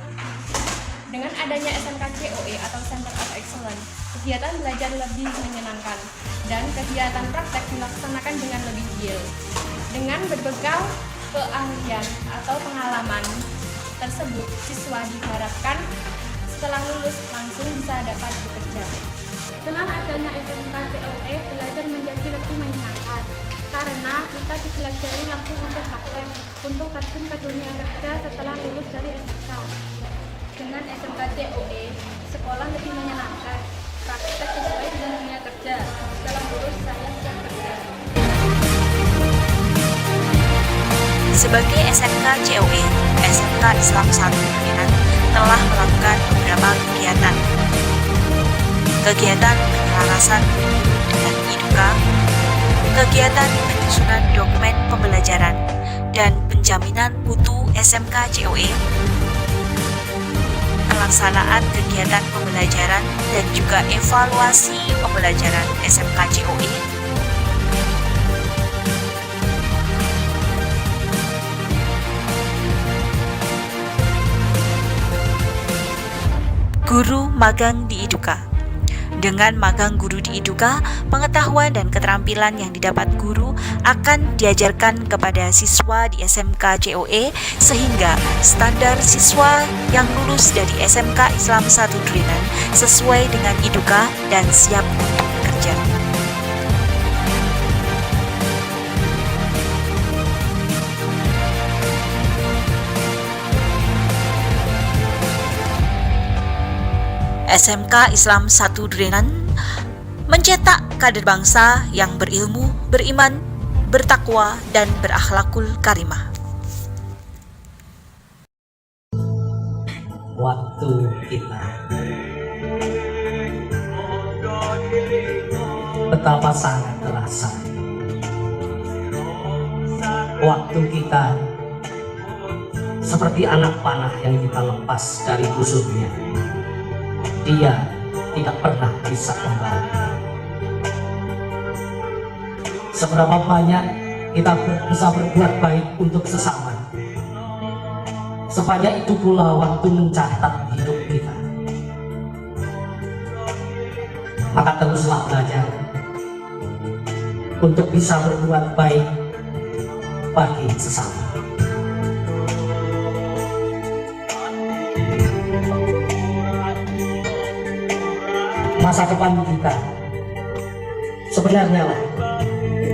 Dengan adanya SMK COE atau Center of Excellence, kegiatan belajar lebih menyenangkan dan kegiatan praktek dilaksanakan dengan lebih real. Dengan berbekal keahlian atau pengalaman tersebut, siswa diharapkan setelah lulus langsung bisa dapat bekerja. Dengan adanya SMK COE, belajar menjadi lebih menyenangkan karena kita dipelajari langsung untuk praktek untuk terjun ke dunia kerja setelah lulus dari SMK. Dengan SMK COE, sekolah lebih menyenangkan, praktek sesuai dengan dunia kerja. Setelah lulus, saya siap kerja. Sebagai SMK COE, SMK Islam 1 Durenan telah melakukan beberapa kegiatan. Kegiatan penyelarasan dengan EDUKA, kegiatan penyusunan dokumen pembelajaran dan penjaminan mutu SMK COE, pelaksanaan kegiatan pembelajaran dan juga evaluasi pembelajaran SMK COE, guru magang di EDUKA. Dengan magang guru di EDUKA, pengetahuan dan keterampilan yang didapat guru akan diajarkan kepada siswa di SMK COE sehingga standar siswa yang lulus dari SMK Islam 1 Durenan sesuai dengan EDUKA dan siap untuk bekerja. SMK Islam 1 Durenan mencetak kader bangsa yang berilmu, beriman, bertakwa, dan berakhlakul karimah. waktu kita. Betapa sangat terasa waktu kita seperti anak panah yang kita lepas dari busuknya. Dia tidak pernah bisa kembali. Seberapa banyak kita bisa berbuat baik untuk sesama, sebanyak itu pula waktu mencatat hidup kita. Maka teruslah belajar untuk bisa berbuat baik bagi sesama. Masa depan kita sebenarnya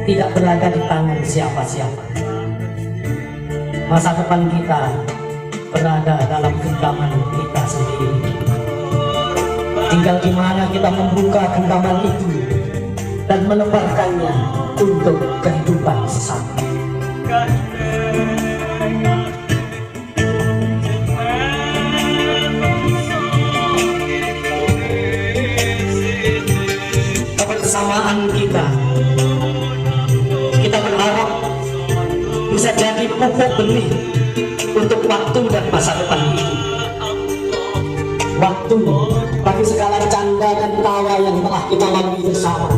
tidak berada di tangan siapa-siapa. Masa depan kita berada dalam genggaman kita sendiri. Tinggal di mana kita membuka genggaman itu dan menebarkannya untuk kehidupan sesama. Kebersamaan kita berharap bisa jadi pupuk benih untuk waktu dan masa depan itu. Waktu bagi segala canda dan tawa yang telah kita lalui bersama.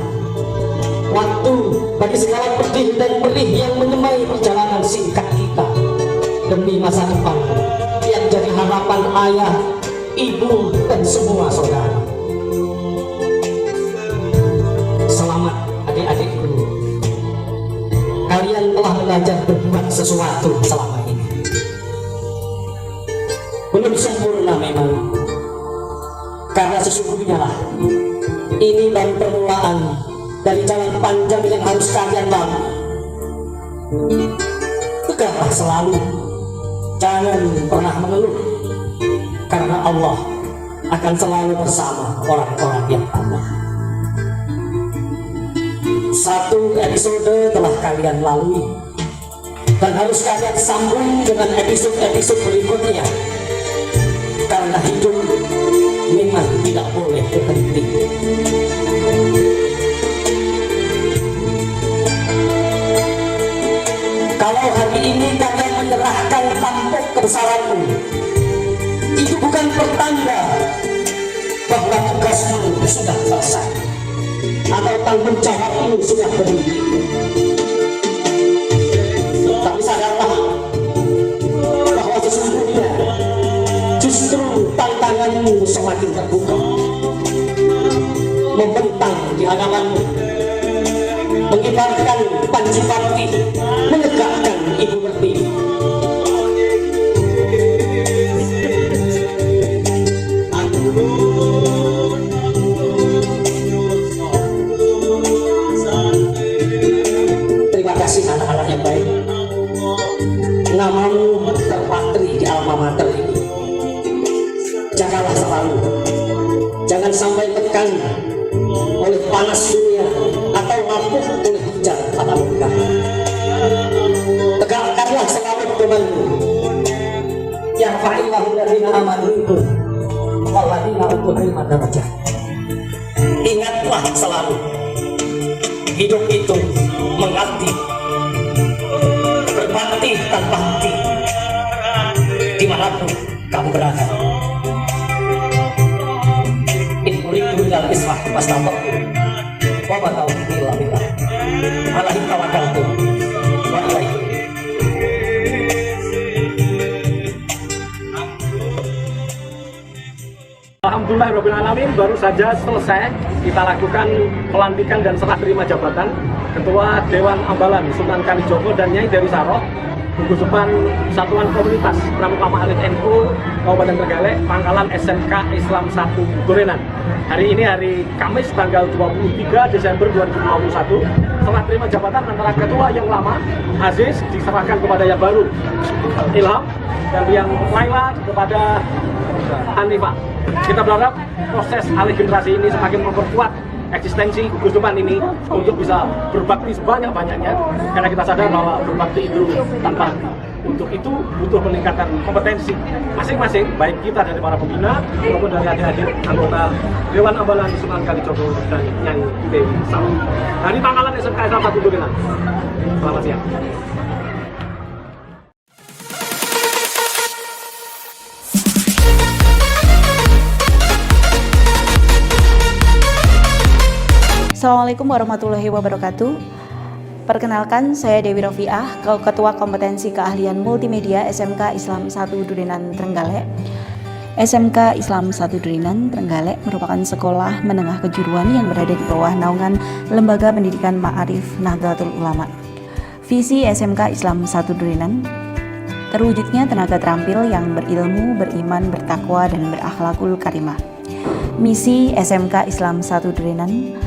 Waktu bagi segala pedih dan perih yang menyemai perjalanan singkat kita demi masa depan yang jadi harapan ayah, ibu, dan semua saudara. Selamat adik-adikku, kalian telah belajar berbuat sesuatu selama ini. Belum sempurna memang, karena sesungguhnya lah ini baru permulaan dari jalan panjang yang harus kalian lalui. Tegaklah selalu, jangan pernah mengeluh, karena Allah akan selalu bersama orang-orang yang tabah. Satu episode telah kalian lalui dan harus kalian sambung dengan episode-episode berikutnya, karena hidup memang tidak boleh berhenti. Kalau hari ini kalian menyerahkan tampuk kebesaranmu, itu bukan pertanda bahwa tugasmu sudah selesai atau tanggung jawabmu sudah berhenti. Tapi sadarlah bahwa sesungguhnya justru tantanganmu semakin terbuka, membentang di hadapanmu, mengibarkan panji bakti, menegakkan ibu pertiwi. Terima kasih anak-anak yang baik. Namamu terpatri di alma mater ini. Jagalah selalu, jangan sampai tekan oleh panas dunia atau lapuk oleh hujan atau muka. Tegakkanlah selalu pedomanmu. Yang fa'illahu ladina amanu waladina utul ilma darajat. Ingatlah selalu, hidup itu mengabdi, berbakti tanpa henti dimanapun kamu berada. Inqulil islah wastaqtu wa ma taufiqi illa billah alaihi tawakkaltu wa ilaihi. Alhamdulillahirrahmanirrahim, baru saja selesai kita lakukan pelantikan dan serah terima jabatan Ketua Dewan Ambalan Sunan Kalijogo dan Nyai Dewi Saroh, Gugus Depan Satuan Komunitas Pramuka Ma'arif NU Kabupaten Trenggalek, Pangkalan SMK Islam 1 Gorenan. Hari ini hari Kamis tanggal 23 Desember 2021. Serah terima jabatan antara ketua yang lama Aziz diserahkan kepada yang baru Ilham, dan yang Laila kepada Hanifah. Kita berharap proses alih generasi ini semakin memperkuat eksistensi gugus depan ini untuk bisa berbakti sebanyak-banyaknya, karena kita sadar bahwa berbakti itu tanpa henti. Untuk itu butuh peningkatan kompetensi masing-masing, baik kita dari para pembina maupun dari adik-adik anggota Dewan Ambalan Sunan Kalijogo dan Nyai Dewi Sarah. Dari Pangkalan SMK Islam 1 Durenan. Selamat siang. Assalamualaikum warahmatullahi wabarakatuh. Perkenalkan, saya Dewi Rofiah, Ketua Kompetensi Keahlian Multimedia SMK Islam 1 Durenan Trenggalek. SMK Islam 1 Durenan Trenggalek merupakan sekolah menengah kejuruan yang berada di bawah naungan Lembaga Pendidikan Ma'arif Nahdlatul Ulama. Visi SMK Islam 1 Durenan, terwujudnya tenaga terampil yang berilmu, beriman, bertakwa, dan berakhlakul karimah. Misi SMK Islam 1 Durenan,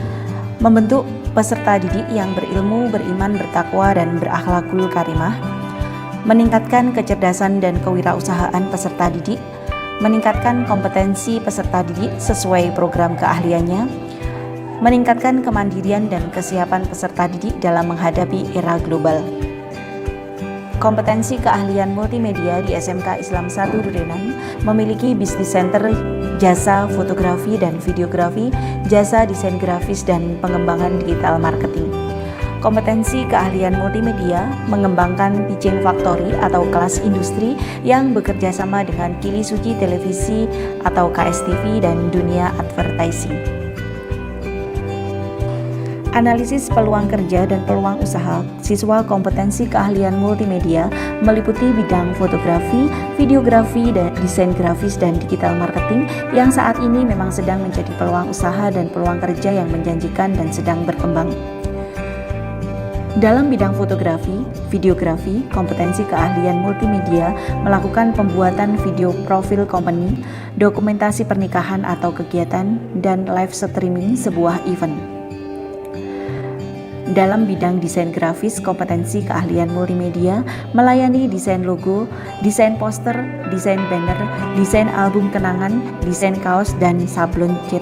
membentuk peserta didik yang berilmu, beriman, bertakwa, dan berakhlakul karimah, meningkatkan kecerdasan dan kewirausahaan peserta didik, meningkatkan kompetensi peserta didik sesuai program keahliannya, meningkatkan kemandirian dan kesiapan peserta didik dalam menghadapi era global. Kompetensi keahlian multimedia di SMK Islam 1 Durenan memiliki bisnis center jasa fotografi dan videografi, jasa desain grafis dan pengembangan digital marketing. Kompetensi keahlian multimedia mengembangkan teaching factory atau kelas industri yang bekerja sama dengan Kili Suci Televisi atau KSTV dan dunia advertising. Analisis peluang kerja dan peluang usaha siswa kompetensi keahlian multimedia meliputi bidang fotografi, videografi, dan desain grafis dan digital marketing yang saat ini memang sedang menjadi peluang usaha dan peluang kerja yang menjanjikan dan sedang berkembang. Dalam bidang fotografi, videografi, kompetensi keahlian multimedia melakukan pembuatan video profil company, dokumentasi pernikahan atau kegiatan, dan live streaming sebuah event. Dalam bidang desain grafis, kompetensi keahlian multimedia melayani desain logo, desain poster, desain banner, desain album kenangan, desain kaos, dan sablon cat.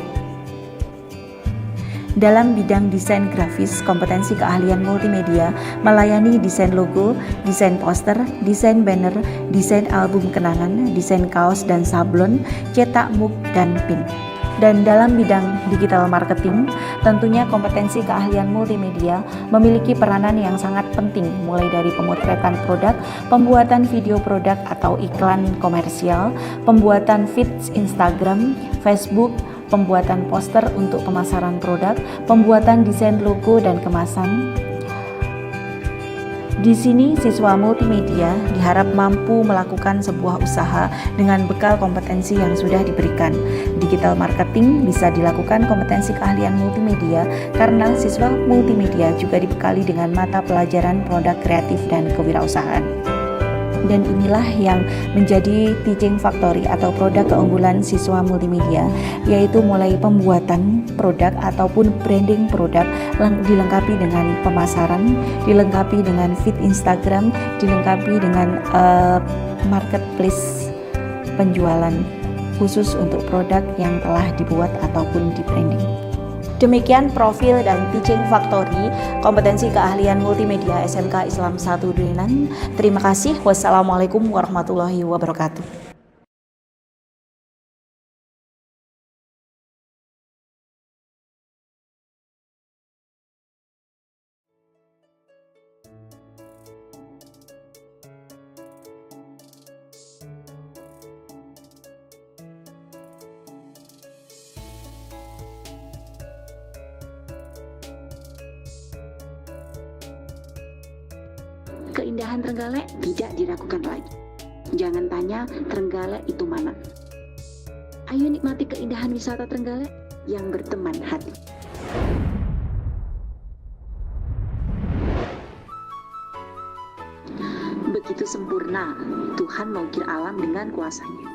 Dalam bidang desain grafis, kompetensi keahlian multimedia melayani desain logo, desain poster, desain banner, desain album kenangan, desain kaos dan sablon, cetak mug, dan pin. Dan dalam bidang digital marketing, tentunya kompetensi keahlian multimedia memiliki peranan yang sangat penting, mulai dari pemotretan produk, pembuatan video produk atau iklan komersial, pembuatan feeds Instagram, Facebook, pembuatan poster untuk pemasaran produk, pembuatan desain logo dan kemasan. Di sini, siswa multimedia diharap mampu melakukan sebuah usaha dengan bekal kompetensi yang sudah diberikan. Digital marketing bisa dilakukan kompetensi keahlian multimedia karena siswa multimedia juga dibekali dengan mata pelajaran produk kreatif dan kewirausahaan. Dan inilah yang menjadi teaching factory atau produk keunggulan siswa multimedia, yaitu mulai pembuatan produk ataupun branding produk, dilengkapi dengan pemasaran, dilengkapi dengan feed Instagram, dilengkapi dengan marketplace penjualan khusus untuk produk yang telah dibuat ataupun di branding. Demikian profil dan teaching factory kompetensi keahlian multimedia SMK Islam 1 Durenan. Terima kasih. Wassalamualaikum warahmatullahi wabarakatuh. Keindahan Trenggalek tidak diragukan lagi. Jangan tanya Trenggalek itu mana. Ayo nikmati keindahan wisata Trenggalek yang berteman hati. Begitu sempurna Tuhan mengukir alam dengan kuasanya.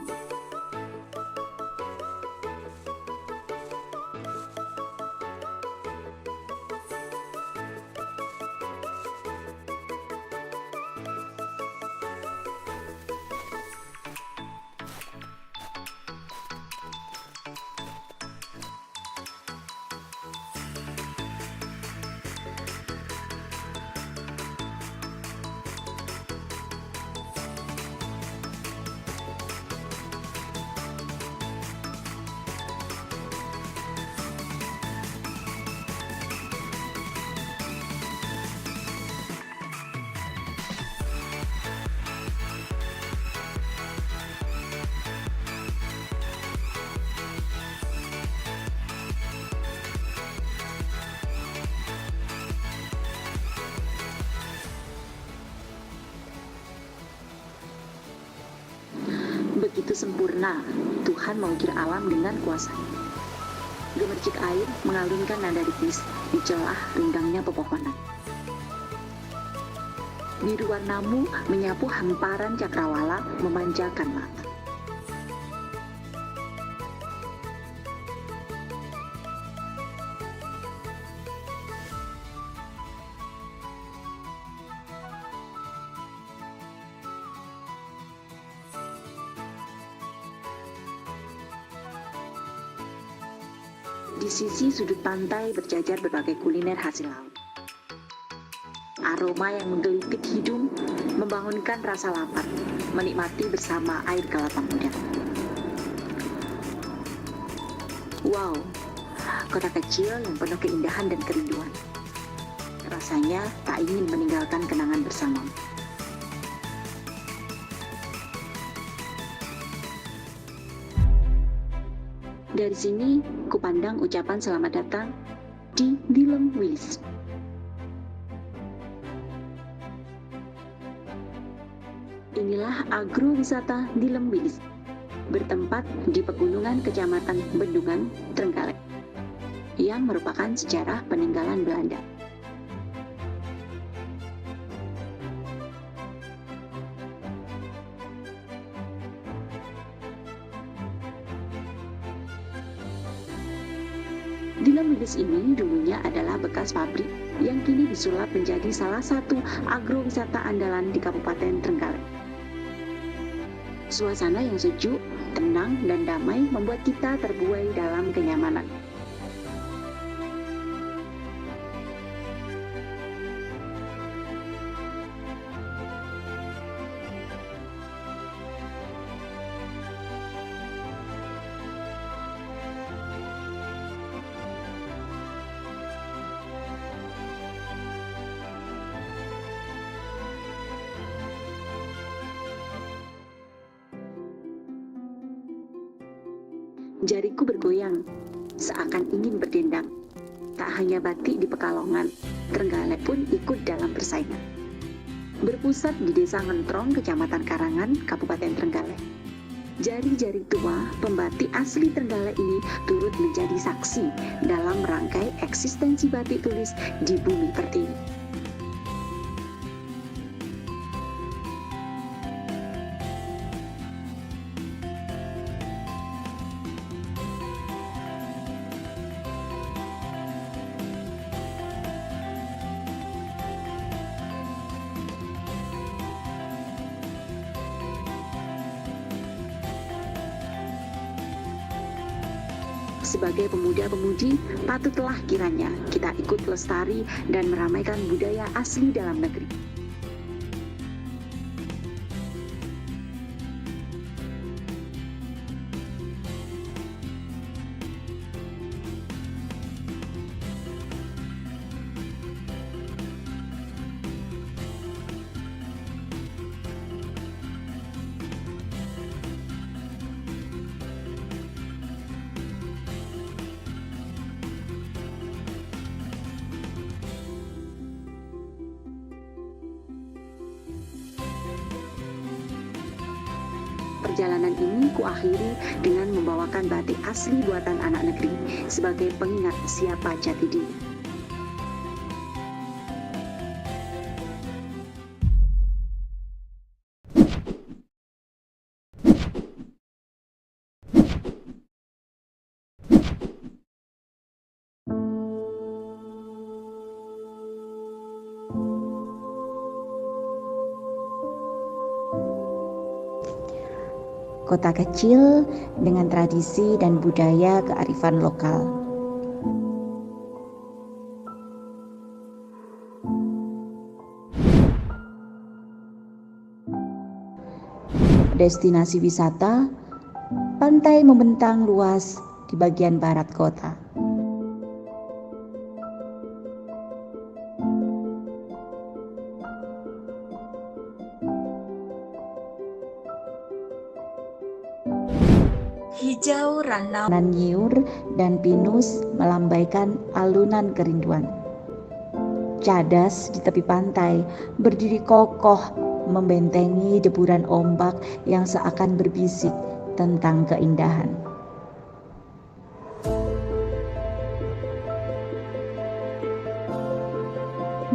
sempurna Tuhan mengukir alam dengan kuasa-Nya. Gemercik air mengalunkan nada ritmis di celah ringgangnya pepohonan. Biru warnamu menyapu hamparan cakrawala memanjakan mata. Di sisi sudut pantai berjajar berbagai kuliner hasil laut. Aroma yang menggelitik hidung membangunkan rasa lapar, menikmati bersama air kelapa muda. Wow, kota kecil yang penuh keindahan dan kerinduan. Rasanya tak ingin meninggalkan kenangan bersamamu. Dari sini, kupandang ucapan selamat datang di Dilem Wilis. Inilah agrowisata Dilem Wilis, bertempat di pegunungan Kecamatan Bendungan, Trenggalek, yang merupakan sejarah peninggalan Belanda. Dilem Wilis ini dulunya adalah bekas pabrik yang kini disulap menjadi salah satu agrowisata andalan di Kabupaten Trenggalek. Suasana yang sejuk, tenang, dan damai membuat kita terbuai dalam kenyamanan. Jariku bergoyang, seakan ingin berdendang. Tak hanya batik di Pekalongan, Trenggalek pun ikut dalam persaingan. Berpusat di Desa Ngentrong, Kecamatan Karangan, Kabupaten Trenggalek. Jari-jari tua pembatik asli Trenggalek ini turut menjadi saksi dalam merangkai eksistensi batik tulis di Bumi Pertiwi. Sebagai pemuda-pemudi, patutlah kiranya kita ikut lestari dan meramaikan budaya asli dalam negeri. Perjalanan ini kuakhiri dengan membawakan batik asli buatan anak negeri sebagai pengingat siapa jati diri. Kota kecil dengan tradisi dan budaya kearifan lokal. Destinasi wisata, pantai membentang luas di bagian barat kota. Hijau ranau nyiur dan pinus melambaikan alunan kerinduan. Cadas di tepi pantai berdiri kokoh membentengi deburan ombak yang seakan berbisik tentang keindahan.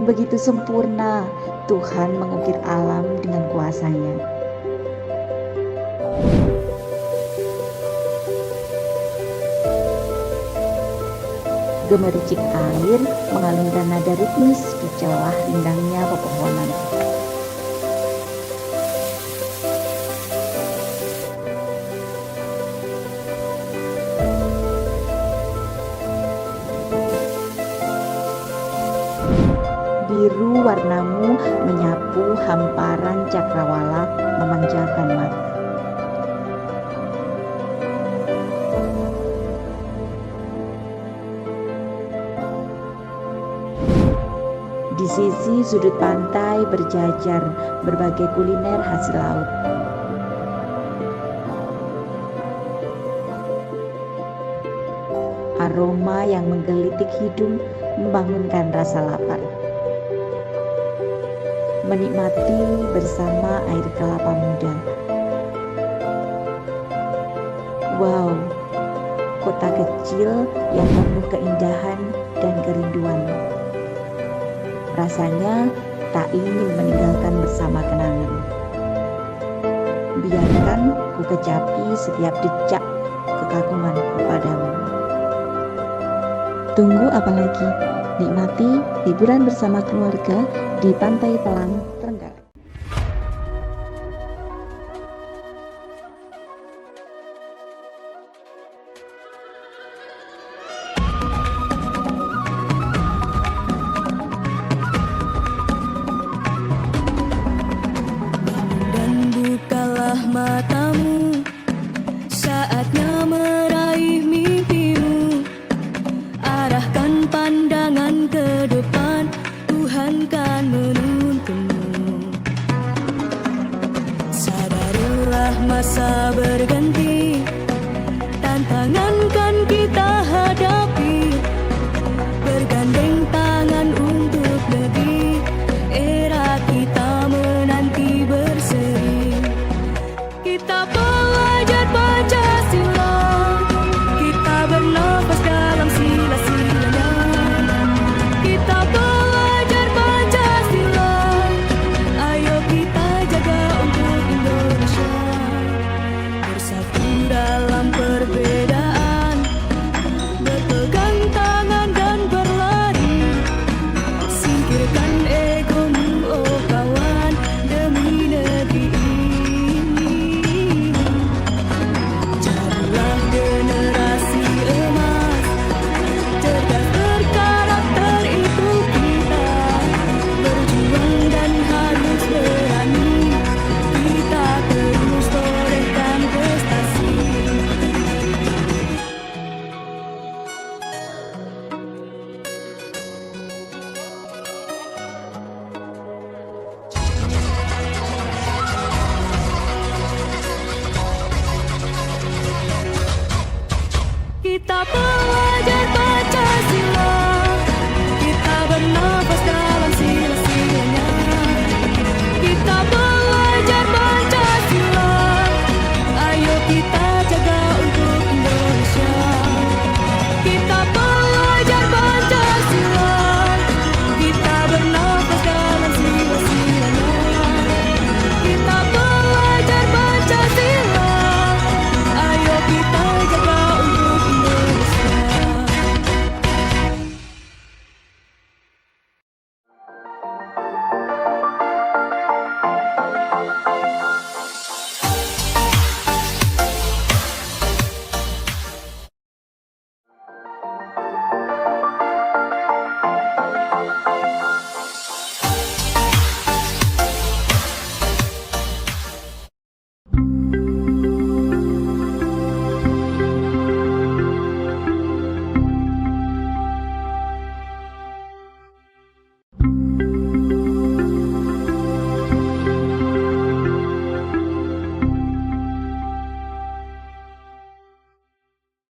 Begitu sempurna Tuhan mengukir alam dengan kuasa-Nya. Gemericik air mengalunkan nada ritmis di celah rindangnya pepohonan. Biru warnamu menyapu hamparan cakrawala memanjakan mata. Di sisi sudut pantai berjajar berbagai kuliner hasil laut. Aroma yang menggelitik hidung membangunkan rasa lapar. Menikmati bersama air kelapa muda. Wow, kota kecil yang penuh keindahan dan kerinduan. Rasanya tak ingin meninggalkan bersama kenangan. Biarkan ku kecapi setiap decak kekagumanku padamu. Tunggu apa lagi? Nikmati liburan bersama keluarga di Pantai Pelang.